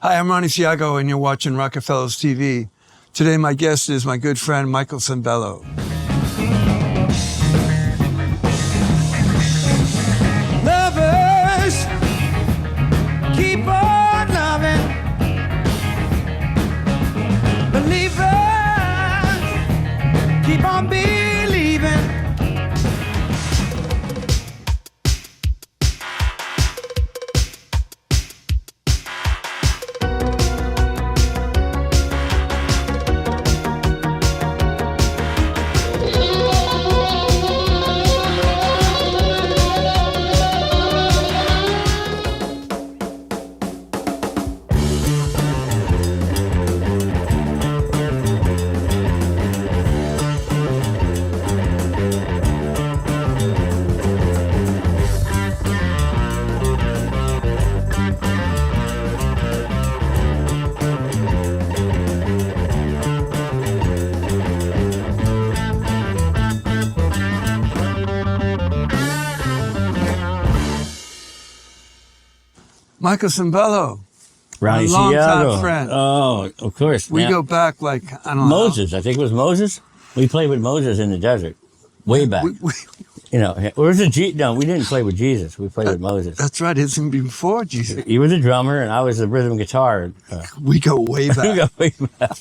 Hi, I'm Ronnie Ciago, and you're watching Rockefellas TV. Today, my guest is my good friend, Michael Sembello. Lovers, keep on loving. Believers, keep on believing. Michael Sembello, Ronnie a long-time Ciago. friend. Oh, of course. We Now, go back like, I don't know. Moses. I think it was Moses. We played with Moses in the desert, way back. You know, or was it no? We didn't play with Jesus. We played with Moses. That's right. It's before Jesus. He was a drummer, and I was the rhythm guitar. We go way back. We go way back.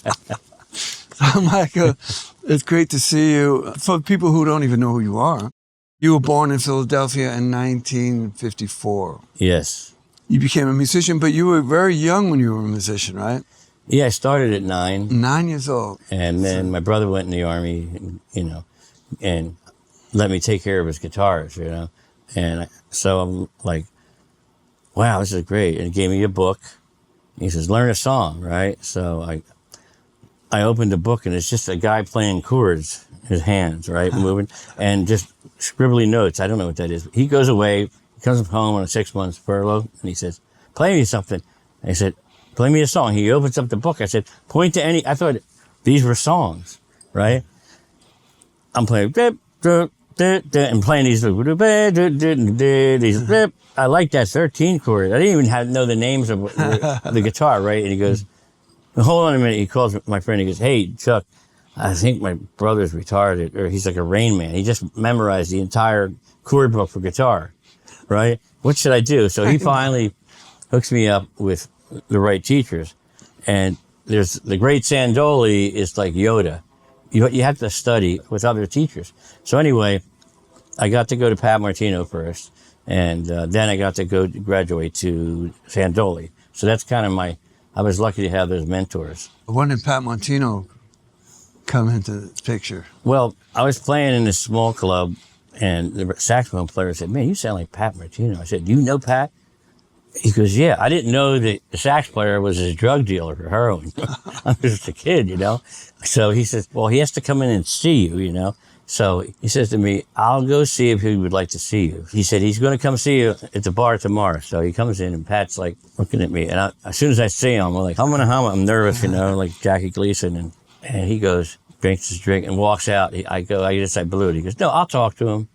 So, Michael, it's great to see you. For people who don't even know who you are, you were born in Philadelphia in 1954. Yes. You became a musician, but you were very young when you were a musician, right? Yeah, I started at 9. 9 years old. And then my brother went in the Army, and let me take care of his guitars, And so I'm like, wow, this is great. And he gave me a book. He says, learn a song, right? So I opened the book, and it's just a guy playing chords, his hands, right, moving, and just scribbly notes. I don't know what that is. He goes away, comes home on a 6 months furlough, and he says, play me something. I said, play me a song. He opens up the book. I said, point to any. I thought these were songs, right? I'm playing, and playing these. I like that 13 chord. I didn't even know the names of the guitar, right? And he goes, hold on a minute. He calls my friend. He goes, hey, Chuck, I think my brother's retarded, or he's like a Rain Man. He just memorized the entire chord book for guitar, right? What should I do? So he finally hooks me up with the right teachers. And there's the great Sandoli is like Yoda. You have to study with other teachers. So anyway, I got to go to Pat Martino first, and then I got to go graduate to Sandoli. So that's kind of I was lucky to have those mentors. When did Pat Martino come into the picture? Well, I was playing in this small club, and the saxophone player said, man, you sound like Pat Martino. I said, do you know Pat? He goes, yeah. I didn't know that the sax player was his drug dealer for heroin. I was just a kid, So he says, well, he has to come in and see you, So he says to me, I'll go see if he would like to see you. He said, he's going to come see you at the bar tomorrow. So he comes in, and Pat's like looking at me. And as soon as I see him, I'm like, I'm nervous, like Jackie Gleason. And he goes, drinks his drink, and walks out. I blew it. He goes, no, I'll talk to him.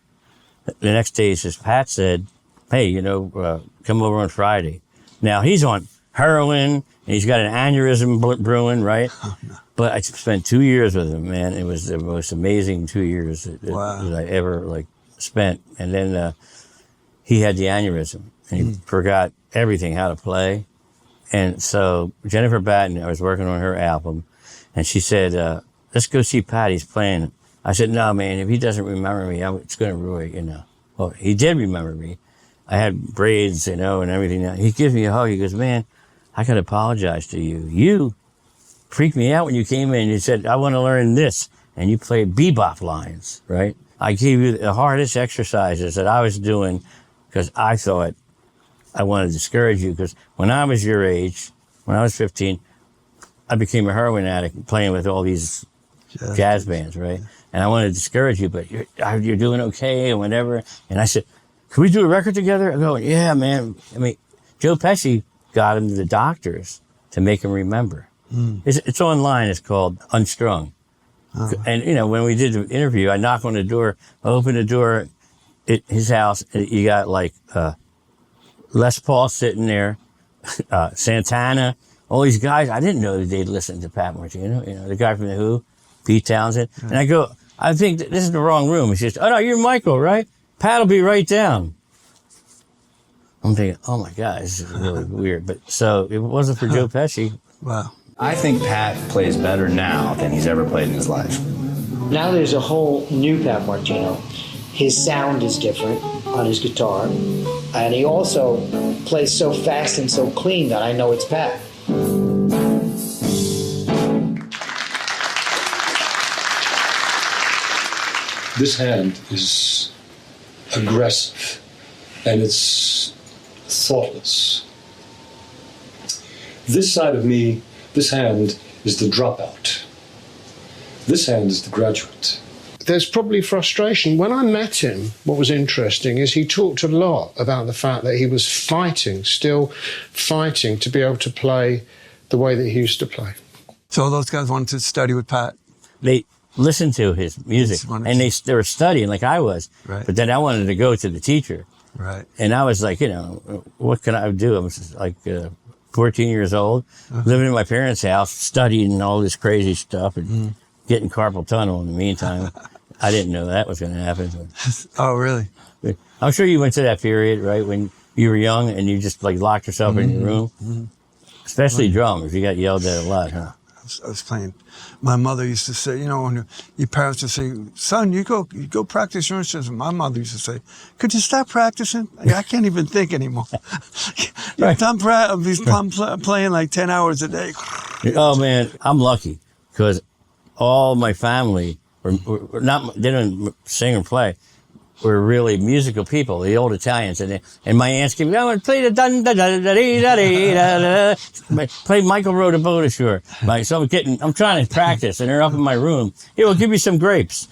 The next day he says, Pat said, hey, come over on Friday. Now he's on heroin, and he's got an aneurysm brewing, right? Oh, no. But I spent 2 years with him, man. It was the most amazing 2 years that I ever spent. And then he had the aneurysm, and he forgot everything, how to play. And so Jennifer Batten, I was working on her album, and she said, let's go see Pat. He's playing. I said, no, man, if he doesn't remember me, it's going to ruin, Well, he did remember me. I had braids, and everything. He gives me a hug. He goes, man, I got to apologize to you. You freaked me out when you came in. You said, I want to learn this. And you played bebop lines, right? I gave you the hardest exercises that I was doing because I thought I wanted to discourage you. Because when I was your age, when I was 15, I became a heroin addict playing with all these jazz bands, right? And I wanted to discourage you, but you're doing okay and whatever. And I said, can we do a record together? I go, yeah, man. I mean, Joe Pesci got him to the doctors to make him remember. It's online. It's called Unstrung. And, when we did the interview, I knock on the door, I open the door at his house. You got Les Paul sitting there, Santana, all these guys, I didn't know that they'd listen to Pat Martino, you know, the guy from The Who, Pete Townsend. And I go, I think that this is the wrong room. He says, oh no, you're Michael, right? Pat'll be right down. I'm thinking, oh my God, this is really weird. But so if it wasn't for Joe Pesci. Wow. I think Pat plays better now than he's ever played in his life. Now there's a whole new Pat Martino. His sound is different on his guitar. And he also plays so fast and so clean that I know it's Pat. This hand is aggressive and it's thoughtless. This side of me, this hand is the dropout. This hand is the graduate. There's probably frustration. When I met him, what was interesting is he talked a lot about the fact that he was fighting, still fighting to be able to play the way that he used to play. So all those guys wanted to study with Pat? They listened to his music and they were studying like I was. Right. But then I wanted to go to the teacher. Right. And I was like, you know, what can I do? I was like 14 years old, living in my parents' house, studying all this crazy stuff and getting carpal tunnel in the meantime. I didn't know that was going to happen. Oh, really? I'm sure you went to that period, right, when you were young and you just like locked yourself in your room. Especially drummers. You got yelled at a lot, huh? I was playing. My mother used to say, you know, when your parents would say, son, you go practice your instruments. My mother used to say, could you stop practicing? I can't even think anymore. Right. I'm playing like 10 hours a day. Oh, man, I'm lucky because all my family were not, they didn't sing or play. Were really musical people, the old Italians, and my aunts came, I want to play the dun da da da da da. Play Michael Wrote a Boat Ashore. So I'm trying to practice, and they're up in my room. Hey, well, give me some grapes.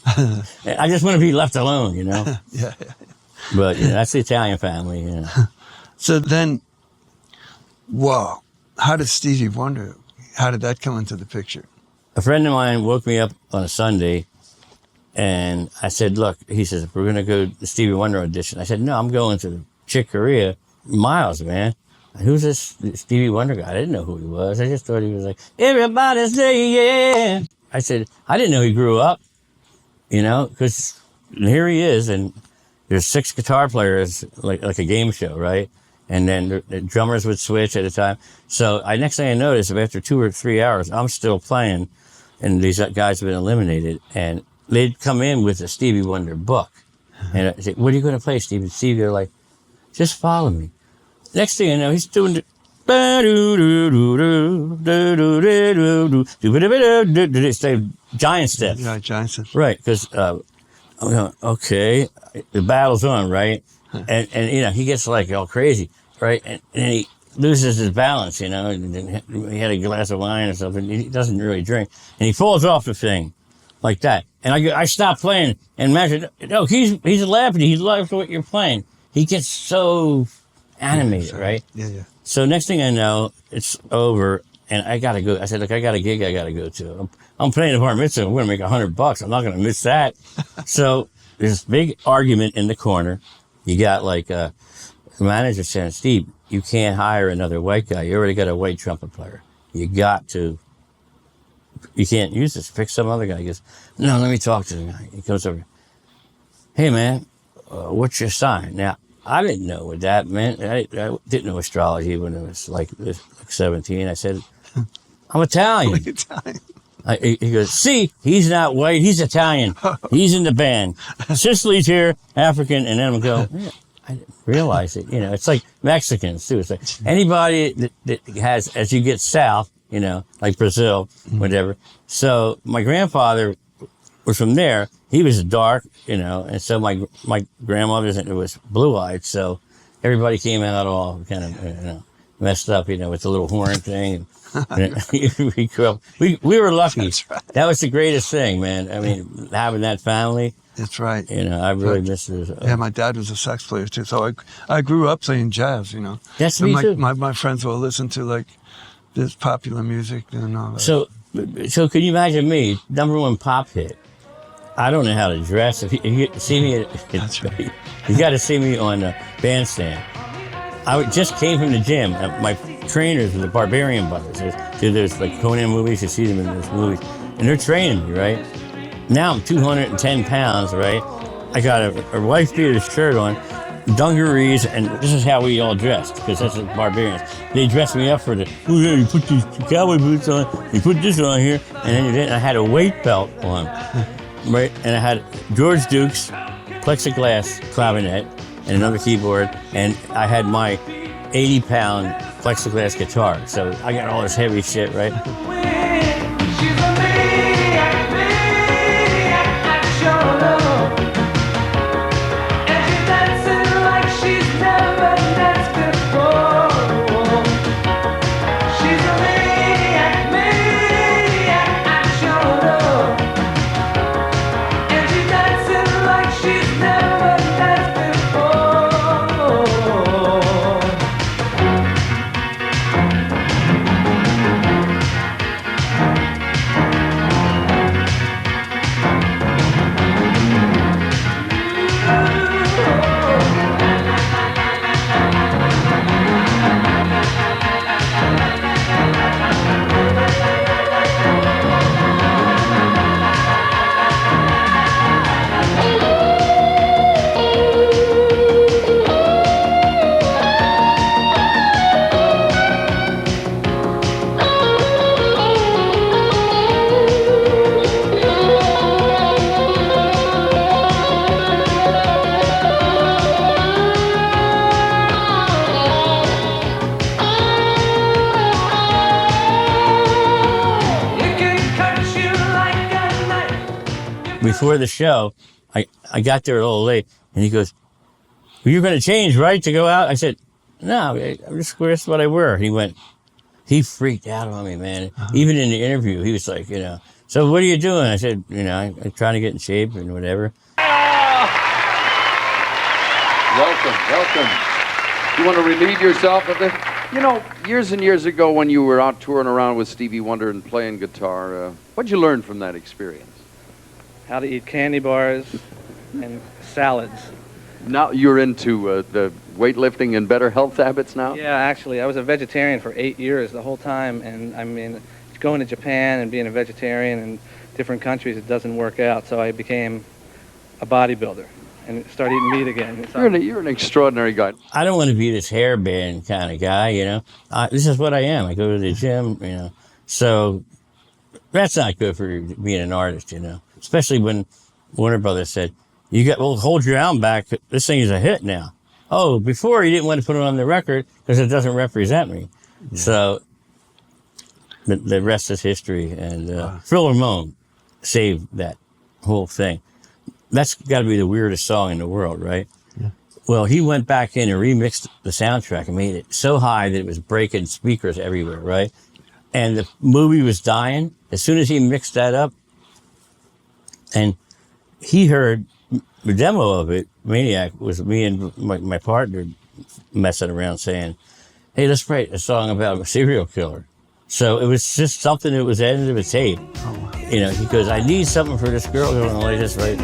I just want to be left alone, you know. Yeah. But you know, that's the Italian family, you know. So then, whoa, how did Stevie Wonder? How did that come into the picture? A friend of mine woke me up on a Sunday. And I said, look, he says, we're going to go to the Stevie Wonder audition. I said, no, I'm going to Chick Corea. Miles, man. Who's this Stevie Wonder guy? I didn't know who he was. I just thought he was like, everybody say yeah. I said, I didn't know he grew up, you know, because here he is. And there's 6 guitar players, like a game show, right? And then the drummers would switch at a time. So next thing I noticed, after 2 or 3 hours, I'm still playing. And these guys have been eliminated. And they'd come in with a Stevie Wonder book. And I said, what are you going to play, Stevie? Stevie, they're like, just follow me. Next thing I know, he's doing the giant steps. Yeah, giant steps. Right, because I'm going, okay, the battle's on, right? And you know, he gets like all crazy, right? And he loses his balance, you know, and he had a glass of wine or something. He doesn't really drink. And he falls off the thing. Like that. And I stopped playing and imagine, no, he's laughing. He loves what you're playing. He gets so animated, right? Yeah. So next thing I know, it's over and I got to go. I said, look, I got a gig I got to go to. I'm playing the bar mitzvah. I'm going to make $100. I'm not going to miss that. So there's this big argument in the corner. You got like the manager saying, Steve, you can't hire another white guy. You already got a white trumpet player. You can't use this. Pick some other guy. He goes, no, let me talk to the guy. He goes over, hey, man, what's your sign? Now, I didn't know what that meant. I didn't know astrology when I was like 17. I said, I'm Italian. He goes, see, he's not white. He's Italian. He's in the band. Sicily's here, African. And then I'm going, yeah, I didn't realize it. You know, it's like Mexicans, too. It's like anybody that has, as you get south, you know, like Brazil, whatever. So my grandfather was from there. He was dark, you know, and so my grandmother was blue-eyed. So everybody came out all kind of, you know, messed up, you know, with the little horn thing. We grew up. We were lucky. That's right. That was the greatest thing, man. I mean, having that family. That's right. You know, I really miss it. Yeah, my dad was a sax player too. So I grew up playing jazz, you know. That's me too. My friends will listen to like this popular music and all that. So can you imagine me, #1 pop hit? I don't know how to dress. If you see me, That's right. You got to see me on the bandstand. I just came from the gym. My trainers with the Barbarian Brothers. There's like Conan movies, you see them in those movies. And they're training me, right? Now I'm 210 pounds, right? I got a wife beater shirt on, dungarees, and this is how we all dressed, because that's the Barbarians. They dressed me up for the, oh yeah, you put these cowboy boots on, you put this on here, and then you didn't. I had a weight belt on, right? And I had George Duke's plexiglass clavinet and another keyboard, and I had my 80-pound plexiglass guitar. So I got all this heavy shit, right? Before the show, I got there a little late, and he goes, well, "You're going to change, right, to go out?" I said, "No, I'm just what I wear." He freaked out on me, man. Even in the interview, he was like, "So what are you doing?" I said, I'm trying to get in shape and whatever. Welcome. You want to relieve yourself of this? Years and years ago when you were out touring around with Stevie Wonder and playing guitar, what'd you learn from that experience? How to eat candy bars and salads. Now you're into the weightlifting and better health habits now? Yeah, actually, I was a vegetarian for 8 years the whole time, and I mean, going to Japan and being a vegetarian in different countries, it doesn't work out, so I became a bodybuilder and started eating meat again. You're an extraordinary guy. I don't want to be this hairband kind of guy, this is what I am. I go to the gym, so that's not good for being an artist, Especially when Warner Brothers said, hold your album back. This thing is a hit now. Oh, before you didn't want to put it on the record because it doesn't represent me. Yeah. So the rest is history. And Phil Ramone saved that whole thing. That's got to be the weirdest song in the world, right? Yeah. Well, he went back in and remixed the soundtrack and made it so high that it was breaking speakers everywhere, right? And the movie was dying. As soon as he mixed that up, and he heard the demo of it, Maniac, was me and my partner messing around saying, hey, let's write a song about a serial killer. So it was just something that was added to the tape. Oh, wow. He goes, I need something for this girl going like this, right?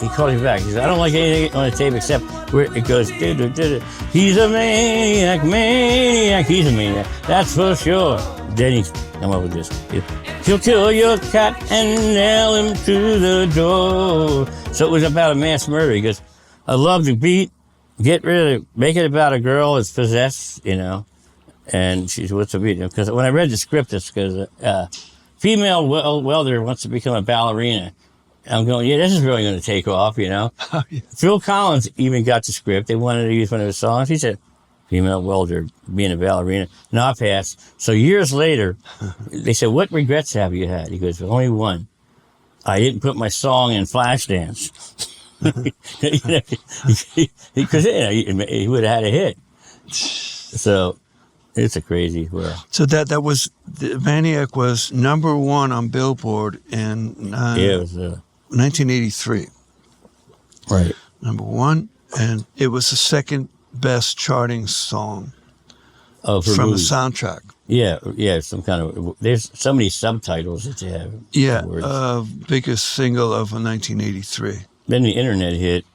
He called me back. He said, I don't like anything on the tape except where it goes, he's a maniac, he's a maniac, that's for sure. Then he come up with this. He'll kill your cat and nail him to the door. So it was about a mass murder. He goes, I love the beat, get rid of it, make it about a girl that's possessed, And she said, what's the beat? Because when I read the script, it's because female welder wants to become a ballerina. I'm going, yeah, this is really going to take off, Oh, yeah. Phil Collins even got the script. They wanted to use one of his songs. He said, female welder being a ballerina. No, I passed. So years later, they said, what regrets have you had? He goes, only one. I didn't put my song in Flashdance. Because he would have had a hit. So it's a crazy world. So that was, Maniac was #1 on Billboard in... it was... 1983. Right. #1, and it was the second best charting song from the soundtrack. Yeah, some kind of, there's so many subtitles that you have. Yeah, Words. biggest single of 1983. Then the internet hit,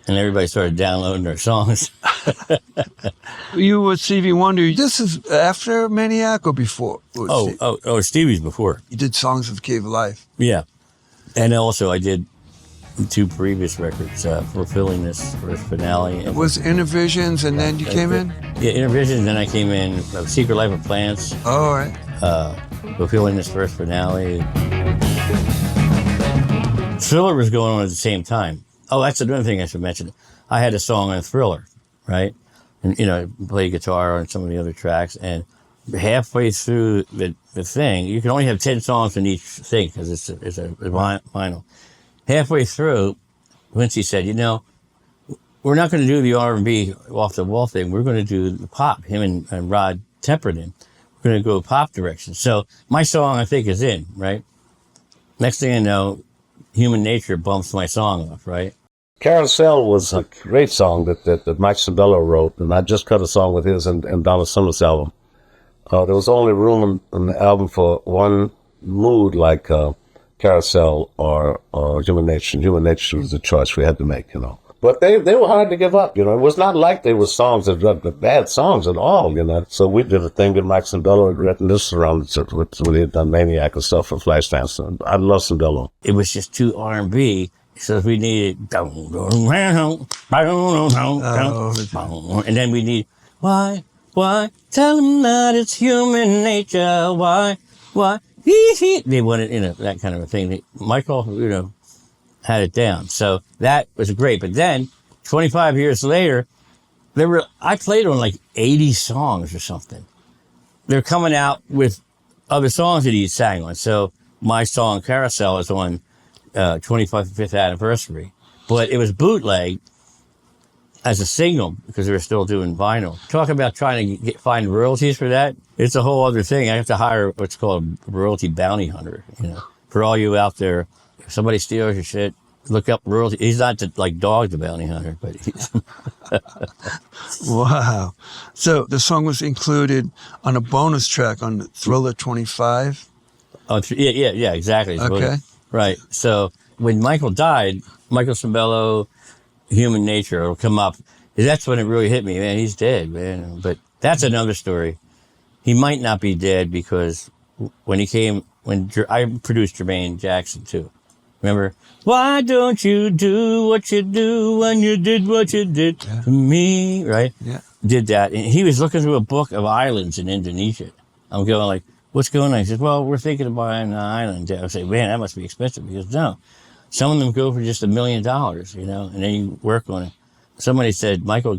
and everybody started downloading their songs. You with Stevie Wonder, this is after Maniac or before? Stevie's before. You did Songs of the Cave of Life. Yeah. And also I did 2 previous records, Fulfilling This first finale. It was Intervisions, and then you came in? Yeah, Intervisions, then I came in, Secret Life of Plants. Oh, all right. Fulfilling This first finale. Thriller was going on at the same time. Oh, that's another thing I should mention. I had a song on Thriller, right? And, play guitar on some of the other tracks. And halfway through the thing, you can only have 10 songs in each thing because it's a vinyl. Halfway through, Quincy said, we're not going to do the R&B off the wall thing. We're going to do the pop. Him and Rod Temperton. We're going to go pop direction. So my song, I think, is in, right? Next thing I know, Human Nature bumps my song off, right? Carousel was a great song that Mike Sembello wrote, and I just cut a song with his and Donna Summer's album. There was only room in the album for one mood like Carousel or Human Nature. Human Nature was the choice we had to make, But they were hard to give up, It was not like they were songs that were bad songs at all, So we did a thing that Mike Sembello had written this around when he had done Maniac and stuff for Flashdance. I love Sembello. It was just too R&B. So we needed, and then we need, why, tell them that it's human nature, why, they wanted, that kind of a thing. Michael, had it down. So that was great. But then, 25 years later, I played on like 80 songs or something. They're coming out with other songs that he sang on. So my song Carousel is on 25th anniversary, but it was bootleg as a single because they were still doing vinyl. Talk about trying to find royalties for that. It's a whole other thing. I have to hire what's called a royalty bounty hunter. For all you out there, if somebody steals your shit, look up royalty. He's not like Dog the bounty hunter, but he's. Wow. So the song was included on a bonus track on Thriller 25. Oh, yeah, exactly. Okay. Right. So when Michael died, Michael Sembello, Human Nature will come up. That's when it really hit me, man. He's dead, man. But that's another story. He might not be dead because when I produced Jermaine Jackson too. Remember? Why don't you do what you do when you did what you did to me? Right? Yeah. Did that. And he was looking through a book of islands in Indonesia. I'm going like, what's going on? He says, well, we're thinking of buying an island. I say, man, that must be expensive. He goes, no. Some of them go for just $1 million, and then you work on it. Somebody said Michael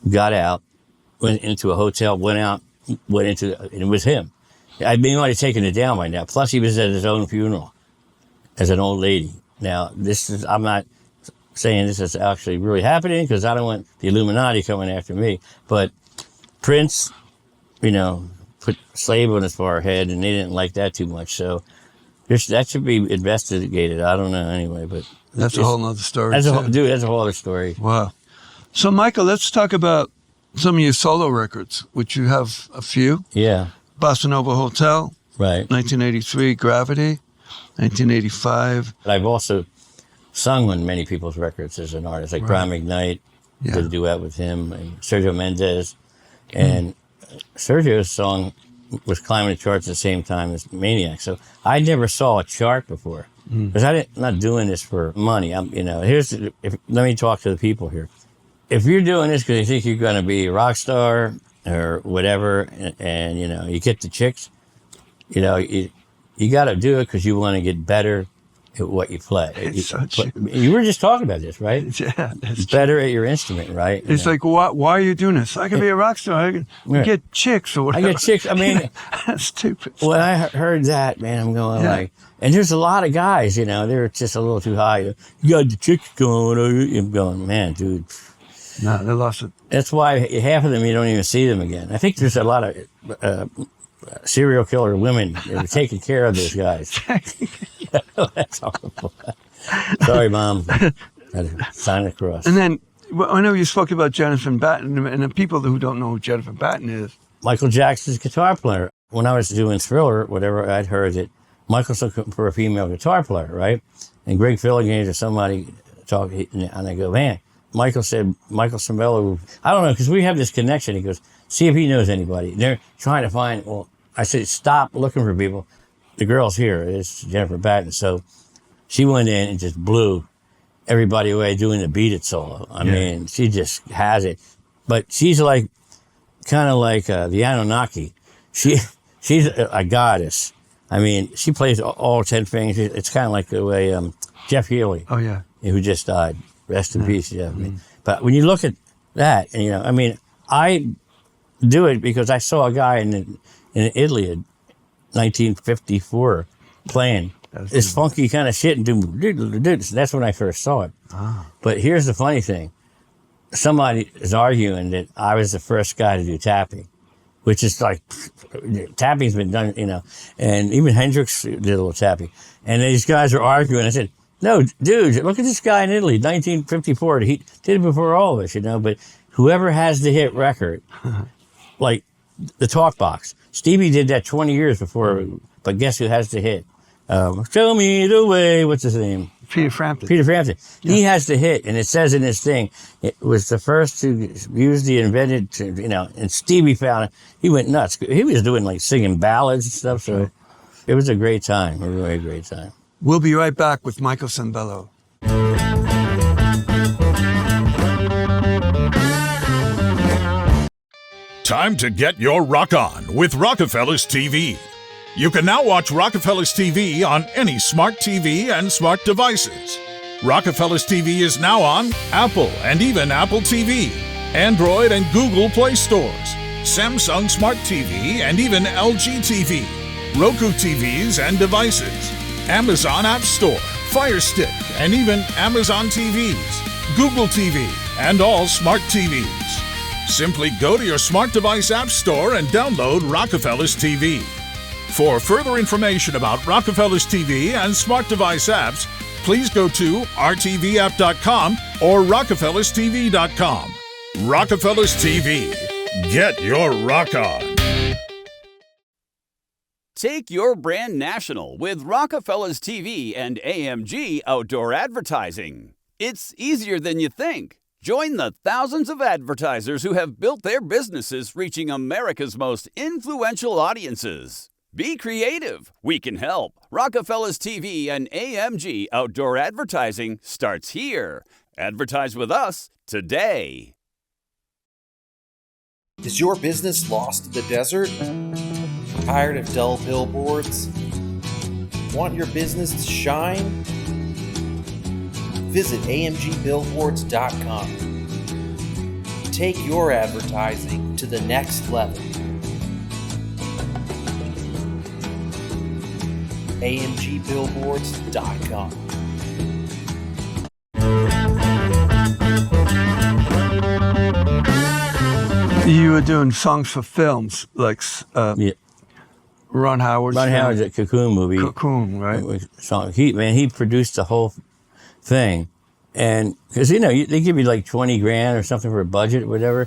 got out, went into a hotel, and it was him. I mean, he might have taken it down by now. Plus, he was at his own funeral as an old lady. Now, I'm not saying this is actually really happening because I don't want the Illuminati coming after me. But Prince, put slave on his forehead, and they didn't like that too much. So that should be investigated. I don't know anyway, but that's a whole nother story. That's a whole other story. Wow. So Michael, let's talk about some of your solo records, which you have a few. Yeah. Bossa Nova Hotel. Right. 1983, Gravity. 1985. I've also sung on many people's records as an artist, like Brian McKnight, did a duet with him, and Sergio Mendes. And Sergio's song was climbing the charts at the same time as Maniac. So I never saw a chart before because I'm not doing this for money. Let me talk to the people here. If you're doing this because you think you're going to be a rock star or whatever, and you get the chicks, you got to do it because you want to get better at what you play. You were just talking about this, right? Yeah, that's better at your instrument, right? It's like, why are you doing this? I can be a rock star. I can get chicks or whatever. I get chicks. I mean, that's stupid. When I heard that, man, I'm going like, and there's a lot of guys, they're just a little too high. You got the chicks going. I'm going, man, dude. No, they lost it. That's why half of them you don't even see them again. I think there's a lot of serial killer women that are taking care of those guys. That's horrible. Sorry, Mom. Sign across. And then, I know you spoke about Jennifer Batten, and the people who don't know who Jennifer Batten is, Michael Jackson's guitar player. When I was doing Thriller, whatever, I'd heard that Michael's looking for a female guitar player, right? And Greg Filligan or somebody talked, and I go, man, Michael Sembello, I don't know, because we have this connection. He goes, see if he knows anybody. They're trying to find, well, I said, stop looking for people. The girl's here. It's Jennifer Batten. So she went in and just blew everybody away doing the Beat It solo. I mean, she just has it. But she's like, kind of like the Anunnaki. She's a goddess. I mean, she plays all 10 fingers. It's kind of like the way Jeff Healey, who just died. Rest in peace, Jeff. But when you look at that, and I mean, I do it because I saw a guy in Italy in 1954 playing this funky kind of shit and doing. That's when I first saw it. But here's the funny thing: somebody is arguing that I was the first guy to do tapping, which is like tapping's been done, and even Hendrix did a little tapping. And these guys are arguing. I said, no, dude, look at this guy in Italy, 1954. He did it before all of us, But whoever has the hit record, like the Talk Box, Stevie did that 20 years before. But guess who has the hit? Show me the way. What's his name? Peter Frampton. Peter Frampton. Yeah. He has the hit, and it says in his thing, it was the first to use the invented, and Stevie found it. He went nuts. He was doing like singing ballads and stuff, so it was a great time, a really great time. We'll be right back with Michael Sembello. Time to get your rock on with Rockefellas TV. You can now watch Rockefellas TV on any smart TV and smart devices. Rockefellas TV is now on Apple and even Apple TV, Android and Google Play stores, Samsung Smart TV and even LG TV, Roku TVs and devices, Amazon App Store, Fire Stick, and even Amazon TVs, Google TV, and all smart TVs. Simply go to your smart device app store and download Rockefellas TV. For further information about Rockefellas TV and smart device apps, please go to rtvapp.com or rockefellastv.com. Rockefellas TV. Get your rock on. Take your brand national with Rockefellas TV and AMG Outdoor Advertising. It's easier than you think. Join the thousands of advertisers who have built their businesses reaching America's most influential audiences. Be creative. We can help. Rockefellas TV and AMG Outdoor Advertising starts here. Advertise with us today. Is your business lost in the desert? Tired of dull billboards? Want your business to shine? Visit amgbillboards.com. Take your advertising to the next level. amgbillboards.com. You were doing songs for films, like Ron Howard's at Cocoon movie. Cocoon, right? Song. He produced the whole thing, and because they give you like $20,000 or something for a budget or whatever.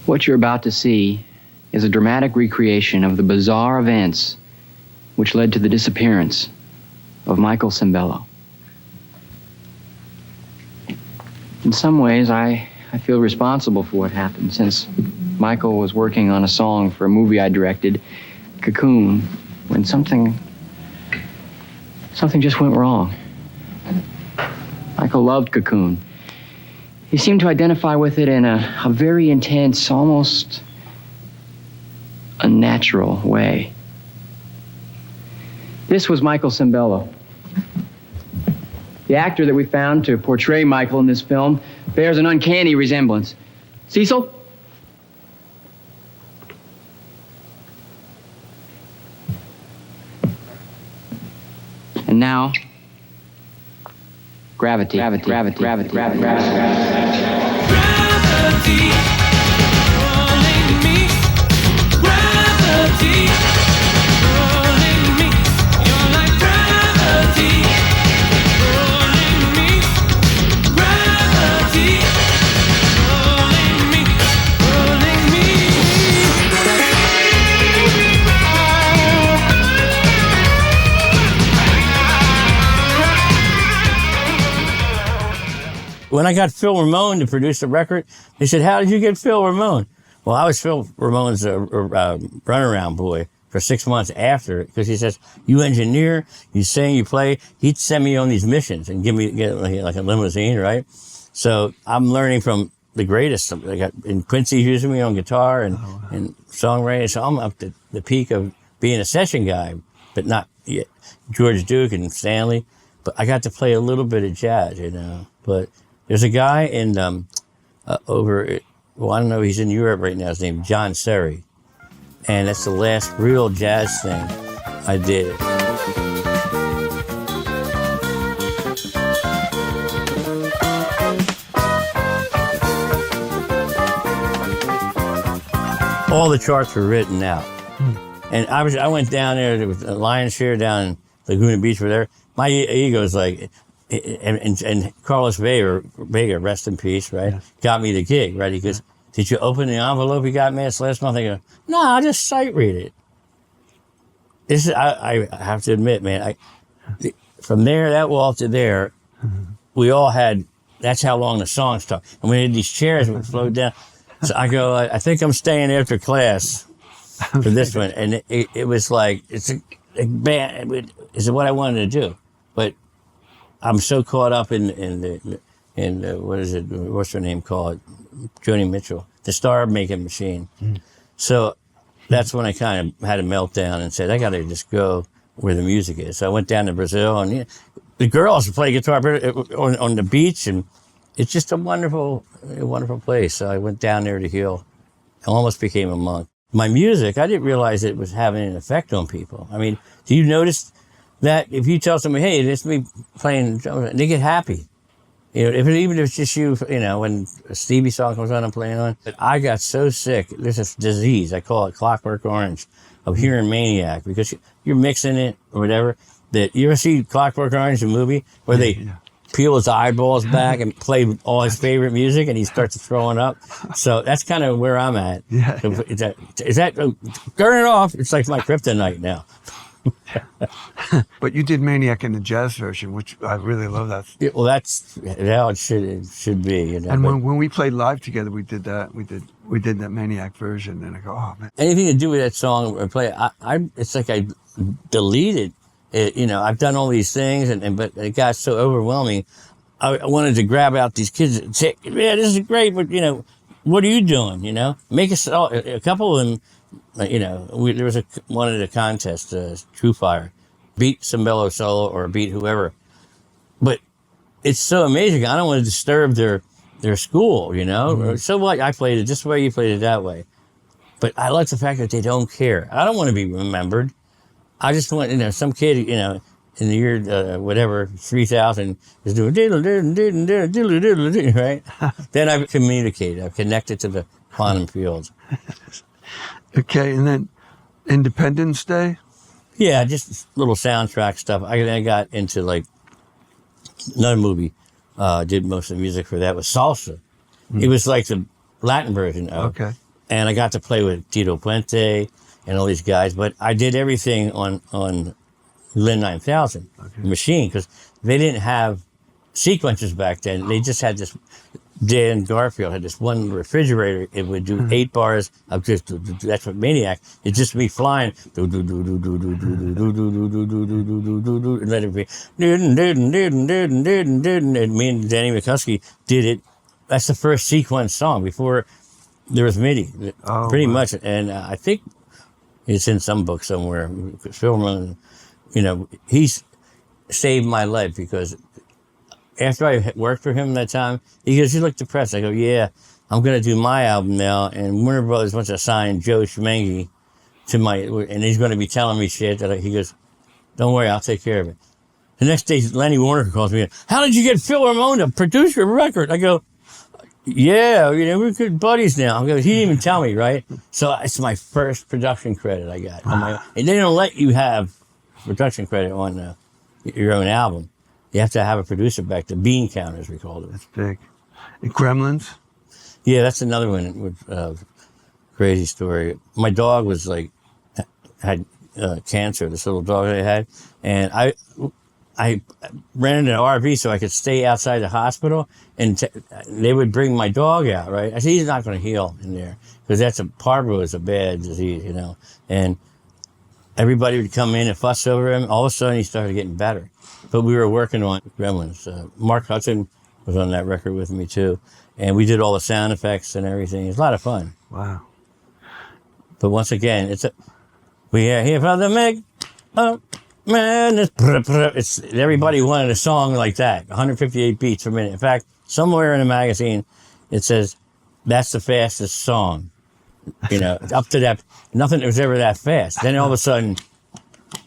What you're about to see is a dramatic recreation of the bizarre events which led to the disappearance of Michael Sembello. In some ways, I feel responsible for what happened, since Michael was working on a song for a movie I directed, Cocoon, when something just went wrong. Michael loved Cocoon. He seemed to identify with it in a very intense, almost unnatural way. This was Michael Sembello. The actor that we found to portray Michael in this film bears an uncanny resemblance. Cecil? And now, gravity. Gravity. when I got Phil Ramone to produce the record, they said, "How did you get Phil Ramone?" Well, I was Phil Ramone's runaround boy for 6 months after, because he says, "You engineer, you sing, you play." He'd send me on these missions and get like a limousine, right? So I'm learning from the greatest. And Quincy's using me on guitar and songwriting. So I'm up to the peak of being a session guy, but not yet. George Duke and Stanley. But I got to play a little bit of jazz, you know. But there's a guy in over, well, I don't know, he's in Europe right now. His name's John Serry. And that's the last real jazz thing I did. All the charts were written out. And I went down there with a lion's share down in Laguna Beach over there. My ego's like, and Carlos Vega, rest in peace, right? Yeah. Got me the gig, right? He goes, "Did you open the envelope you got me last month?" I go, "No, I just sight read it." This is, I have to admit, man, from there, that wall to there, we all had, that's how long the songs took. And we had these chairs that would float down. So I go, I think I'm staying after class for this one. And it was like, it's a band, it's what I wanted to do. But I'm so caught up in what is it, what's her name called? Joni Mitchell, the star making machine. So that's when I kind of had a meltdown and said, I got to just go where the music is. So I went down to Brazil, and the girls play guitar on the beach, and it's just a wonderful place. So I went down there to heal. I almost became a monk. My music, I didn't realize it was having an effect on people. I mean, do you notice that if you tell somebody, "Hey, it's me playing," they get happy. You know, even if it's just you, you know, when a Stevie song comes on, I'm playing on. But I got so sick. There's a disease, I call it Clockwork Orange, of hearing Maniac, because you're mixing it or whatever. That you ever see Clockwork Orange, the movie, where they peel his eyeballs back and play all his favorite music, and he starts throwing up. So that's kind of where I'm at. Is that turn it off? It's like my kryptonite now. But you did Maniac in the jazz version, which I really love that. Yeah, well, that's how it should be. You know? And when we played live together, we did that. We did that Maniac version, and I go, oh man. Anything to do with that song or play, it's like I deleted it. You know, I've done all these things, but it got so overwhelming. I wanted to grab out these kids and say, "Yeah, this is great, but you know, what are you doing? You know, make a couple of them." You know, there was one at a contest, True Fire, beat Sembello solo or beat whoever. But it's so amazing. I don't want to disturb their school, you know. So what? I played it this way, you played it that way. But I like the fact that they don't care. I don't want to be remembered. I just want, you know, some kid, you know, in the year, whatever, 3000 is doing diddle, diddle, diddle, diddle, diddle, diddle, right? Then I've communicated. I've connected to the quantum fields. Okay, and then Independence Day? Yeah, just little soundtrack stuff. I got into like another movie, did most of the music for that, was Salsa. It was like the Latin version of it. And I got to play with Tito Puente and all these guys, but I did everything on Lin 9000 machine, because they didn't have sequencers back then. They just had this. Dan Garfield had this one refrigerator. It would do 8 bars of just, that's what Maniac, it's just me flying, and let it be, and me and Danny McCuskey did it. That's the first sequence song before there was MIDI, pretty much. And I think it's in some book somewhere. Phil Ramone, you know, he's saved my life, because after I worked for him that time, he goes, "You look depressed." I go, "Yeah, I'm going to do my album now." And Warner Brothers wants to sign Joe Schmengi to and he's going to be telling me shit that he goes, "Don't worry, I'll take care of it." The next day, Lenny Warner calls me, "How did you get Phil Ramone to produce your record?" I go, "Yeah, you know, we're good buddies now." I go, he didn't even tell me, right? So it's my first production credit I got. And they don't let you have production credit on your own album. You have to have a producer back, the bean counters, we called it. That's big. And Gremlins? Yeah, that's another one with crazy story. My dog was like, had cancer, this little dog I had. And I rented an RV so I could stay outside the hospital, and they would bring my dog out, right? I said, he's not going to heal in there, because parvo is a bad disease, and everybody would come in and fuss over him. All of a sudden, he started getting better. But we were working on Gremlins. Mark Hudson was on that record with me, too. And we did all the sound effects and everything. It was a lot of fun. Wow. But once again, we are here for the man. Everybody wanted a song like that, 158 beats per minute. In fact, somewhere in a magazine, it says, that's the fastest song. Up to that, nothing was ever that fast. Then all of a sudden,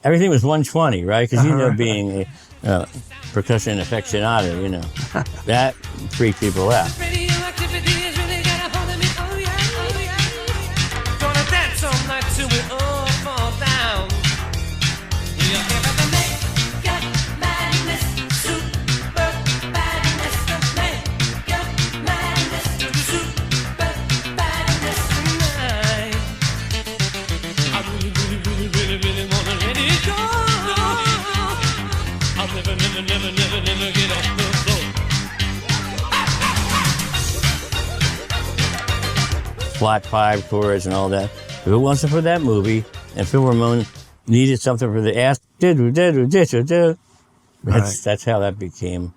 everything was 120, right? Because being a percussion aficionado, that freaked people out. Flat 5 chords and all that. If it wasn't for that movie, and Phil Ramone needed something for the ass, that's how that became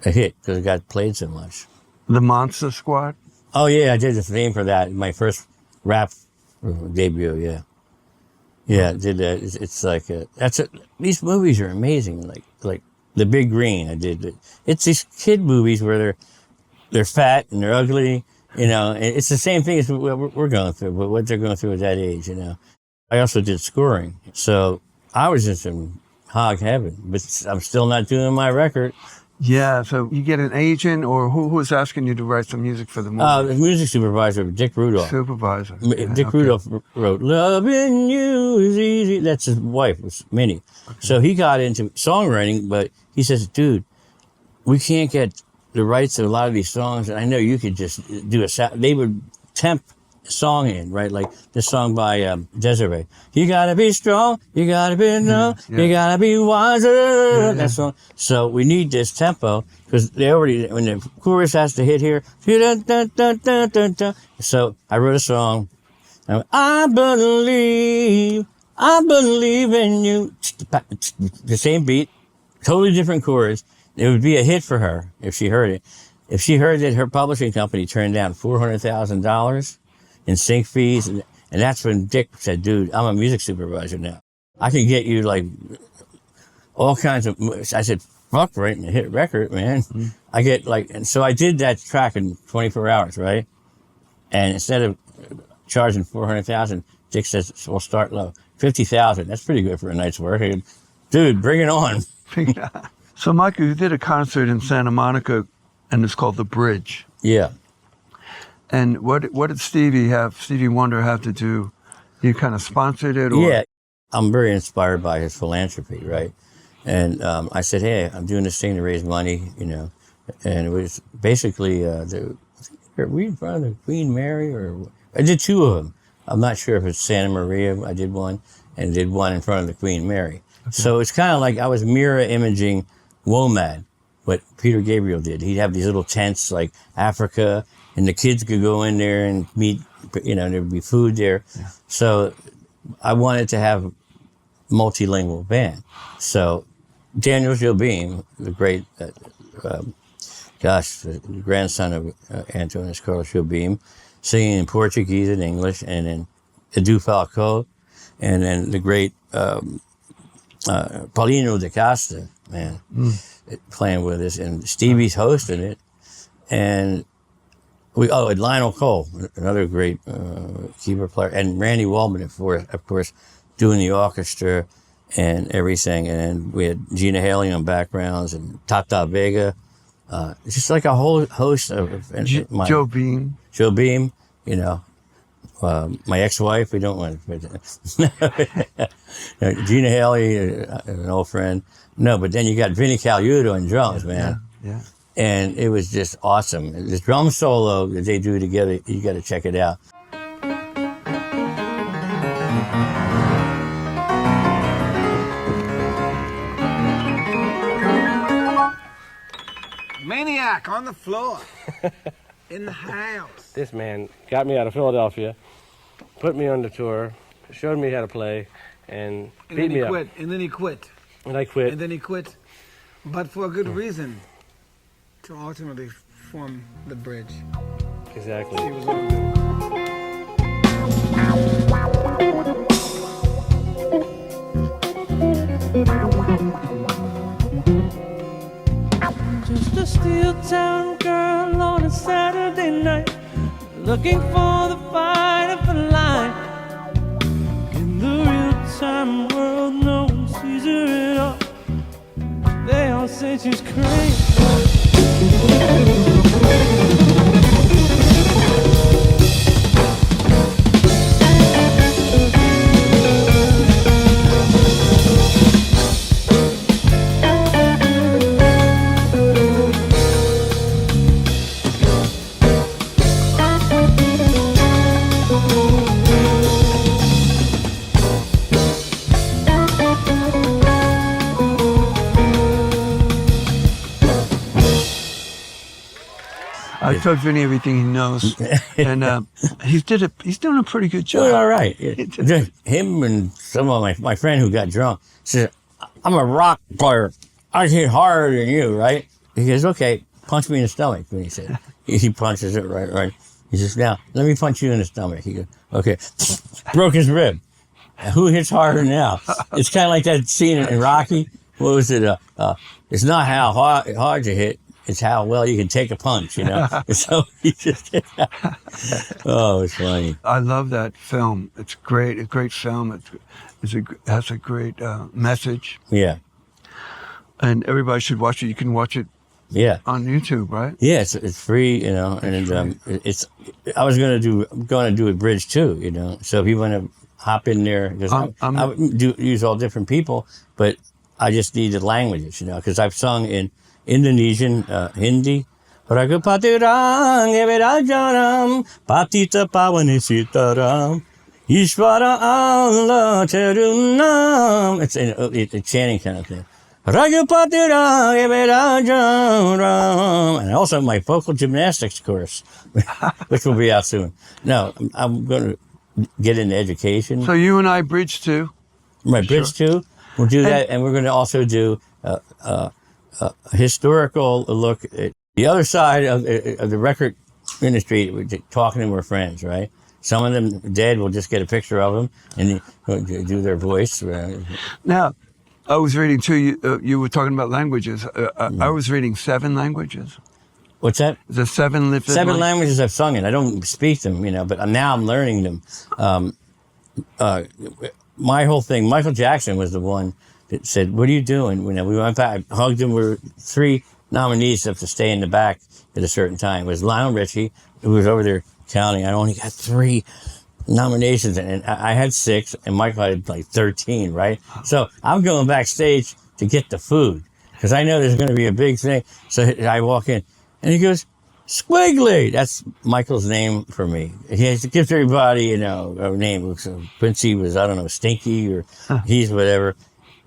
a hit, because it got played so much. The Monster Squad? Oh yeah, I did the theme for that. My first rap debut, yeah. Yeah, I did that. It's like these movies are amazing. Like The Big Green, I did. It's these kid movies where they're fat and they're ugly. It's the same thing as what we're going through, but what they're going through at that age, I also did scoring. So I was just in hog heaven, but I'm still not doing my record. Yeah, so you get an agent, or who was asking you to write some music for the movie? The music supervisor, Dick Rudolph. Supervisor. Dick Rudolph wrote, "Loving You Is Easy." That's his wife, was Minnie. Okay. So he got into songwriting, but he says, dude, we can't get the rights to a lot of these songs, and I know you could just do they would temp a song in, right? Like this song by Desiree. You gotta be strong, you gotta be you gotta be wiser. That song. So we need this tempo, because when the chorus has to hit here. So I wrote a song. I believe in you. The same beat, totally different chorus. It would be a hit for her if she heard it. If she heard that her publishing company turned down $400,000 in sync fees, and that's when Dick said, dude, I'm a music supervisor now. I can get you like all kinds of, I said, fuck, writing a hit record, man. Mm-hmm. I get and so I did that track in 24 hours, right? And instead of charging $400,000, Dick says, we'll start low. $50,000, that's pretty good for a night's work. Dude, bring it on. So, Michael, you did a concert in Santa Monica, and it's called The Bridge. Yeah. And what did Stevie Wonder have to do? You kind of sponsored it? Or? Yeah. I'm very inspired by his philanthropy, right? And I said, hey, I'm doing this thing to raise money, and it was basically, were we in front of the Queen Mary? Or I did 2 of them. I'm not sure if it's Santa Maria, I did one, and did one in front of the Queen Mary. Okay. So it's kind of like I was mirror imaging WOMAD, what Peter Gabriel did. He'd have these little tents like Africa, and the kids could go in there and meet, there'd be food there. Yeah. So I wanted to have a multilingual band. So Daniel Jobim, the great, the grandson of Antônio Carlos Jobim, singing in Portuguese and English, and then Edu Falco, and then the great Paulino de Costa, man, playing with us, and Stevie's hosting it, and and Lionel Cole, another great keyboard player, and Randy Waldman, of course, doing the orchestra and everything, and we had Gina Haley on backgrounds, and Tata Vega, just like a whole host of Joe Beam, my ex-wife, we don't want to Gina Haley, an old friend. No, but then you got Vinnie Colaiuta on drums, man. Yeah. And it was just awesome. The drum solo that they do together, you got to check it out. Maniac on the floor. In the house. This man got me out of Philadelphia, put me on the tour, showed me how to play, and beat me up. And then he quit. And I quit. And then he quit, but for a good reason, to ultimately form the bridge. Exactly. He was all good. Just a steel town girl on a Saturday night, looking for the fight of the line. In the real-time world, no one sees her at all. They all say she's crazy. I told Vinny everything he knows, and he's doing a pretty good job. Doing all right. Him and some of my friend who got drunk said, "I'm a rock player. I hit harder than you, right?" He goes, "Okay, punch me in the stomach." And he said, he punches it right. He says, "Now let me punch you in the stomach." He goes, "Okay," broke his rib. Who hits harder now? It's kind of like that scene in Rocky. What was it? It's not how hard you hit. It's how well you can take a punch, you know? So he just, oh, it's funny. I love that film. It's great, a great film. It has a great message. Yeah. And everybody should watch it. You can watch it on YouTube, right? Yeah, it's free, you know, and I was going to do a bridge too, you know? So if you want to hop in there, because I would use all different people, but I just needed languages, you know, because I've sung in Indonesian, Hindi. Ragupatiram, Evirajaram, Patita Pawanisitaram, Ishvara Allah Terunam. It's a chanting kind of thing. Ragupatiram, Evirajaram. And also my vocal gymnastics course, which will be out soon. No, I'm going to get into education. So you and I bridge too. Right, bridge too. We'll do that, and we're going to also do historical look at the other side of the record industry. We're talking to our friends, right? Some of them dead. We'll just get a picture of them and do their voice. Now, I was reading too. You were talking about languages. I was reading 7 languages. What's that? The 7 languages I've sung in. I don't speak them, you know, but now I'm learning them. My whole thing. Michael Jackson was the one that said, "What are you doing?" You know, we went back, I hugged him. We were 3 nominees have to stay in the back at a certain time. It was Lionel Richie, who was over there counting. I only got 3 nominations, and I had 6, and Michael had like 13, right? So I'm going backstage to get the food, because I know there's going to be a big thing. So I walk in, and he goes, "Squiggly." That's Michael's name for me. He gives everybody, you know, a name. So Quincy was, I don't know, Stinky, or he's whatever.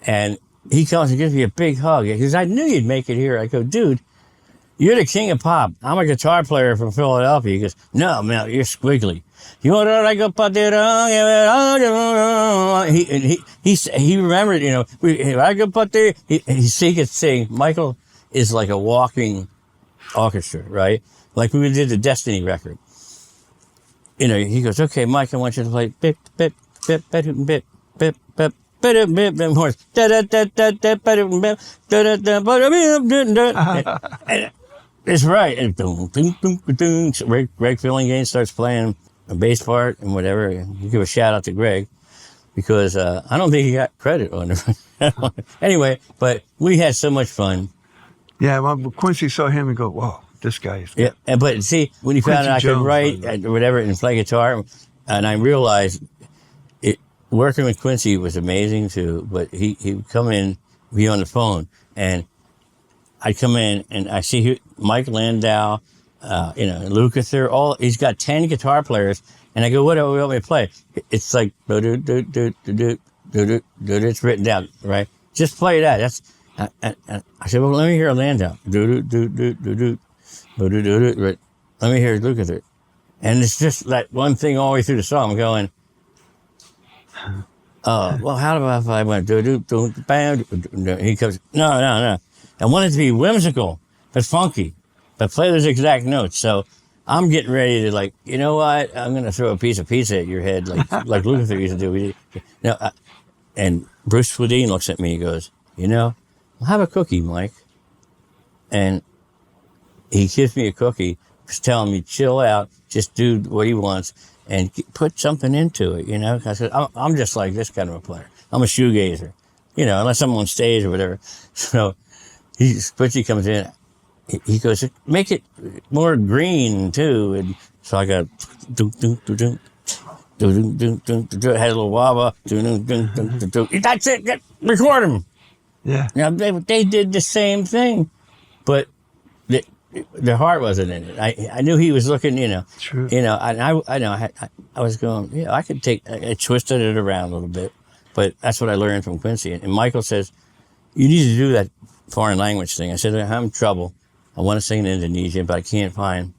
And he comes and gives me a big hug. He goes, "I knew you'd make it here." I go, "Dude, you're the king of pop. I'm a guitar player from Philadelphia." He goes, "No, man, you're Squiggly." He remembered, you know, he could sing. Michael is like a walking orchestra, right? Like we did the Destiny record. You know, he goes, "Okay, Mike, I want you to play bip, bip, bip, bip, bip, bip, bip. Horse. It's right. And Greg Fillinghane starts playing a bass part and whatever. You give a shout out to Greg, because I don't think he got credit on it. Anyway, but we had so much fun. Yeah, well, Quincy saw him and go, "Whoa, this guy is good." Yeah, but see, when he found out I could write or whatever and play guitar, and I realized working with Quincy was amazing too, but he would come in, be on the phone, and I'd come in and I see Mike Landau, you know, Lukather, he's got 10 guitar players, and I go, "What do we want me to play?" It's like, it's written down, right? Just play that. I said, "Well, let me hear Landau." Let me hear Lukather. And it's just that one thing all the way through the song. I'm going, well, how about if I went, he comes, no. I want it to be whimsical, but funky, but play those exact notes. So I'm getting ready to, like, you know what? I'm going to throw a piece of pizza at your head, like Lukather used to do. And Bruce Swedien looks at me, he goes, I'll have a cookie, Mike. And he gives me a cookie, he's telling me, chill out, just do what he wants, and put something into it, I said, I'm just like this kind of a player. I'm a shoegazer, unless I'm on stage or whatever. So Butchie comes in, he goes, make it more green too. And so I got, had a little wah-wah, that's it, record him. Yeah. Now, they did the same thing, but their heart wasn't in it. I knew he was looking, True. And I was going, I could I twisted it around a little bit, but that's what I learned from Quincy. And Michael says, you need to do that foreign language thing. I said, I'm in trouble. I want to sing in Indonesian, but I can't find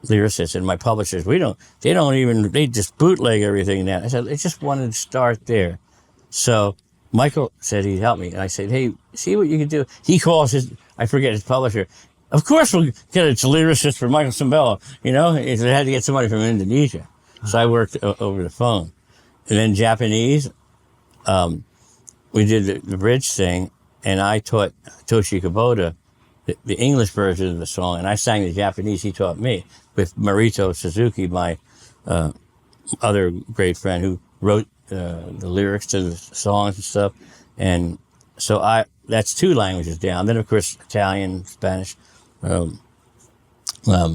lyricists. And my publishers, they just bootleg everything now. I said, I just wanted to start there. So Michael said he'd help me. And I said, hey, see what you can do. He calls his publisher. Of course we'll get a lyricist for Michael Sembello, He had to get somebody from Indonesia. So I worked over the phone. And then Japanese, we did the bridge thing, and I taught Toshi Kubota the English version of the song, and I sang the Japanese. He taught me with Marito Suzuki, my other great friend who wrote the lyrics to the songs and stuff. And so that's 2 languages down. Then, of course, Italian, Spanish,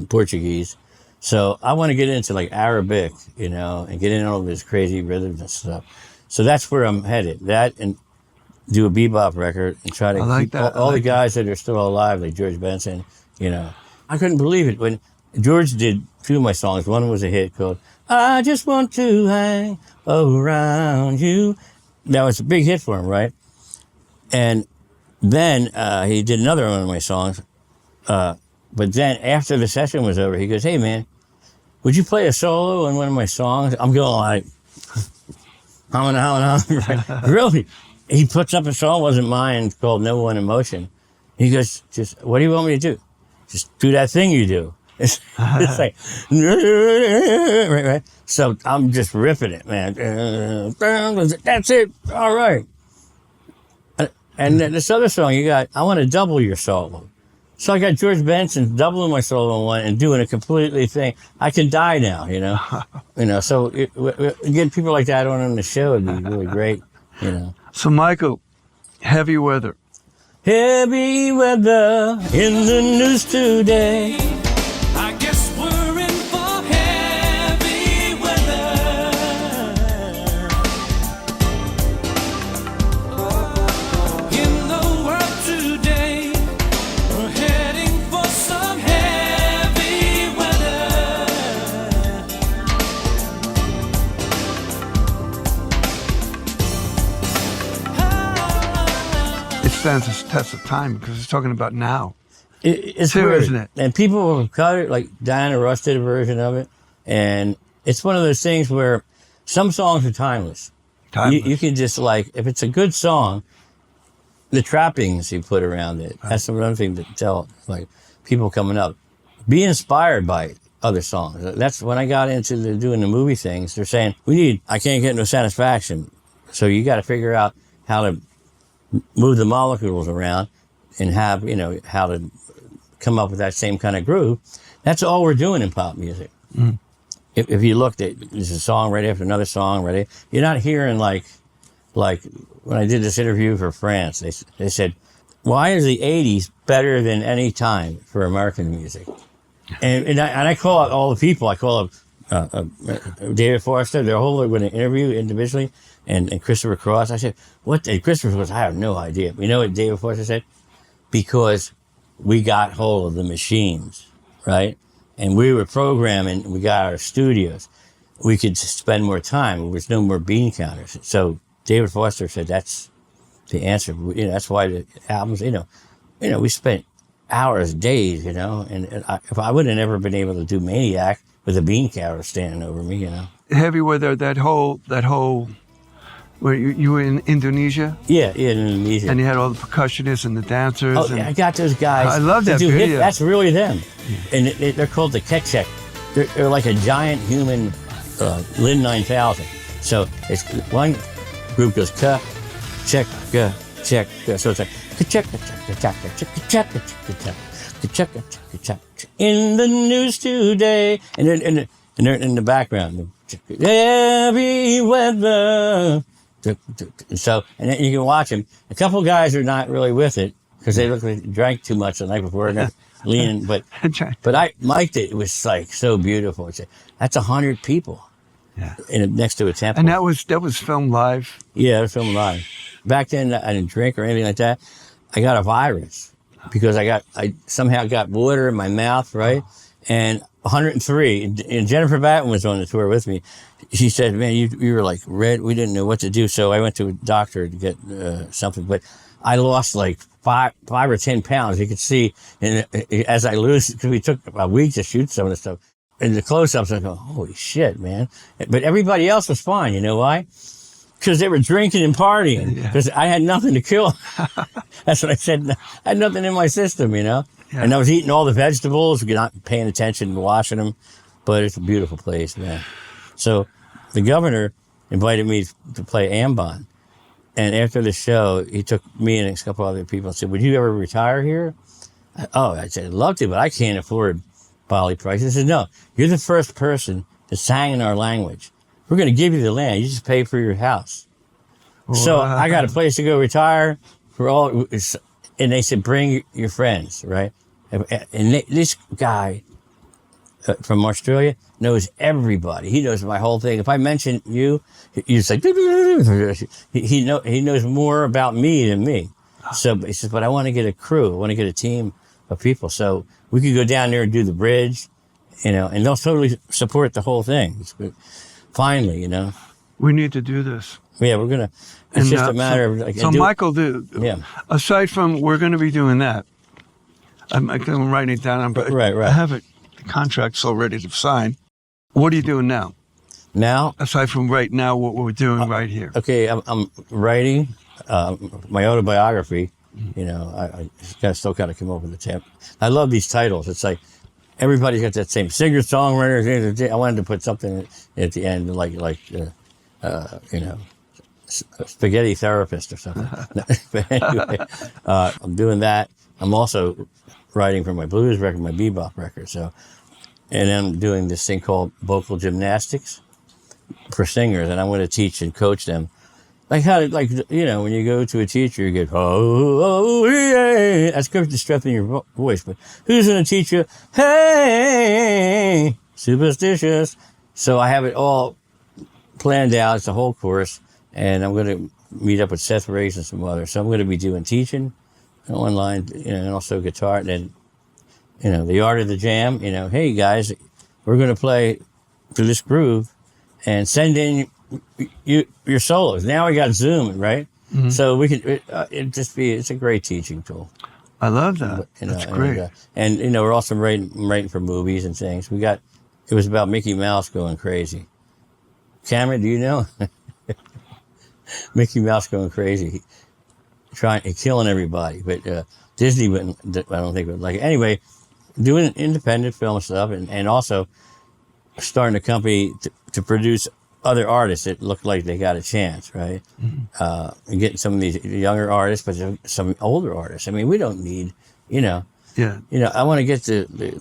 Portuguese. So I want to get into like Arabic, and get into all this crazy rhythms and stuff. So that's where I'm headed. That and do a bebop record and try to keep all the guys that are still alive, like George Benson, I couldn't believe it when George did 2 of my songs. One was a hit called I Just Want to Hang Around You. That was a big hit for him, right? And then he did another one of my songs. But then after the session was over, he goes, hey, man, would you play a solo in one of my songs? I'm going like, right? Really? He puts up a song, wasn't mine, called No One in Motion. He goes, just, what do you want me to do? Just do that thing you do. It's like, right. So I'm just ripping it, man. That's it. All right. And then this other song you got, I want to double your solo. So I got George Benson doubling my solo on one and doing a completely thing. I can die now, So get people like that on the show would be really great, So, Michael, heavy weather. Heavy weather in the news today. I guess we're in for heavy weather. In the world today, we're heading for some heavy weather. It stands the test of time because it's talking about now. It's too, weird, isn't it? And people have cut it, like Diana Ross did a version of it. And it's one of those things where some songs are timeless. You can just if it's a good song, the trappings you put around it, that's another thing to tell, like people coming up. Be inspired by other songs. That's when I got into doing the movie things, they're saying, I can't get no satisfaction. So you got to figure out how to move the molecules around and have, how to come up with that same kind of groove. That's all we're doing in pop music. Mm. If you looked at, there's a song right after another song, right? You're not hearing like when I did this interview for France, they said, why is the 80s better than any time for American music? And I call out all the people. I call up David Foster. They're all going to interview individually, and Christopher Cross. I said, what? And Christopher Cross, I have no idea. You know what David Foster said? Because we got hold of the machines, right? And we were programming, we got our studios. We could spend more time. There was no more bean counters. So David Foster said that's the answer. That's why the albums, we spent hours, days, you know. And if I would have never been able to do Maniac with a bean counter standing over me, you know. Heavy weather, that whole, where you were in Indonesia? Yeah, in Indonesia. And you had all the percussionists and the dancers. Oh, I got those guys. I love that video. That's really them. And they're called the Kekchek. They're like a giant human Lin 9000. So it's one group goes ka, check, ka, check, ka. So it's like ka-check, ka-check, ka-check, ka-check, ka-check, ka-check, in the news today. And they're in the background. Heavy weather. So, and then you can watch them. A couple guys are not really with it because they look like they drank too much the night before and they're leaning. But I mic'd it. It was like so beautiful. That's 100 people. Yeah. Next to a temple. And that was filmed live? Yeah, it was filmed live. Back then, I didn't drink or anything like that. I got a virus because I somehow got water in my mouth, right? And 103, and Jennifer Batten was on the tour with me. She said, man, you were like red. We didn't know what to do. So I went to a doctor to get something, but I lost like five or 10 pounds. You could see, and as I lose, because we took a week to shoot some of the stuff. And the close-ups, I go, holy shit, man. But everybody else was fine. You know why? Because they were drinking and partying. Because I had nothing to kill. That's what I said. I had nothing in my system, you know? Yeah. And I was eating all the vegetables, not paying attention and washing them. But it's a beautiful place, man. So the governor invited me to play Ambon. And after the show, he took me and a couple other people and said, would you ever retire here? I said, I'd love to, but I can't afford Bali price. I said, no, you're the first person that sang in our language. We're going to give you the land. You just pay for your house. Wow. So I got a place to go retire. And they said, bring your friends, right? And this guy from Australia knows everybody. He knows my whole thing. If I mention you, he's like, he knows more about me than me. So he says, but I want to get a crew. I want to get a team of people. So we could go down there and do the bridge, you know, and they'll totally support the whole thing. Finally, you know. We need to do this. Yeah, we're going to. It's just a matter of. Like, so, Michael, aside from we're going to be doing that, I'm writing it down. Right. I have the contracts all ready to sign. What are you doing now? Now? Aside from right now, what we're doing right here. Okay, I'm writing my autobiography. You know, I still got to come up with a temp. I love these titles. It's like everybody's got that same singer-songwriter. I wanted to put something at the end like you know, spaghetti therapist or something. But anyway, I'm doing that. I'm also writing for my blues record, my bebop record. So, and then I'm doing this thing called vocal gymnastics for singers, and I'm going to teach and coach them. Like how, like, you know, when you go to a teacher, you get, oh, yeah. That's good to strengthen your voice. But who's going to teach you, hey, superstitious? So I have it all planned out. It's a whole course. And I'm going to meet up with Seth Race and some others. So I'm going to be doing teaching online, you know, and also guitar. And then, you know, the art of the jam, you know, hey, guys, we're going to play to this groove and send in your solos. Now we got Zoom, right? Mm-hmm. So we can it's a great teaching tool. I love that. But, you know, that's great. And you know, we're also writing for movies and things. It was about Mickey Mouse going crazy. Cameron, do you know? Mickey Mouse going crazy, killing everybody. But Disney wouldn't. I don't think would like it. Anyway, doing independent film stuff and also starting a company to produce other artists that look like they got a chance, right? Mm-hmm. And getting some of these younger artists, but some older artists. I mean, we don't need, you know. Yeah. You know, I want to get the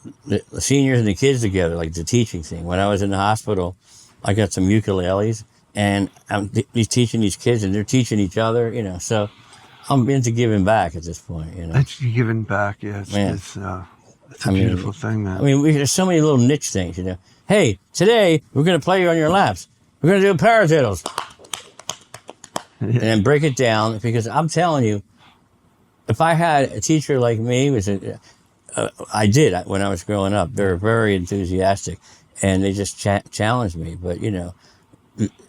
seniors and the kids together, like the teaching thing. When I was in the hospital, I got some ukuleles, and I'm teaching these kids, and they're teaching each other, you know. So I'm into giving back at this point, you know. That's giving back, yeah. It's a beautiful thing, man. I mean, there's so many little niche things, you know. Hey, today we're going to play you on your laps. We're going to do paradiddles. And then break it down, because I'm telling you, if I had a teacher like me, I did when I was growing up. They were very enthusiastic, and they just challenged me. But, you know,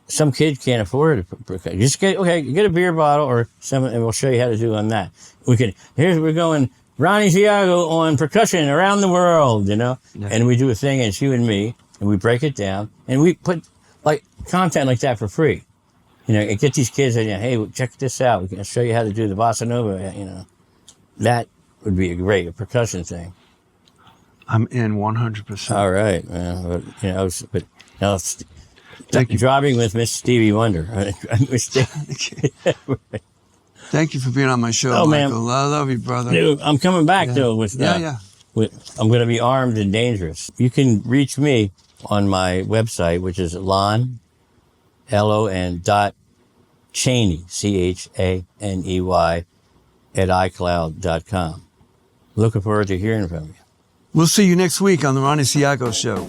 some kids can't afford it. Just get a beer bottle or something, and we'll show you how to do on that. We're going, Ronnie Ciago on percussion around the world, you know? Yeah. And we do a thing, and it's you and me, and we break it down, and we put like content like that for free. You know, get these kids and, hey, check this out. We can show you how to do the bossa nova, you know. That would be a percussion thing. I'm in 100%. All right, man. But, you know, now driving with Miss Stevie Wonder. Thank you for being on my show, Oh, man. Michael. I love you, brother. Dude, I'm coming back, though. Yeah. I'm going to be armed and dangerous. You can reach me on my website, which is Lon.Chaney, CHANEY, at iCloud.com. Looking forward to hearing from you. We'll see you next week on the Ronnie Ciago Show.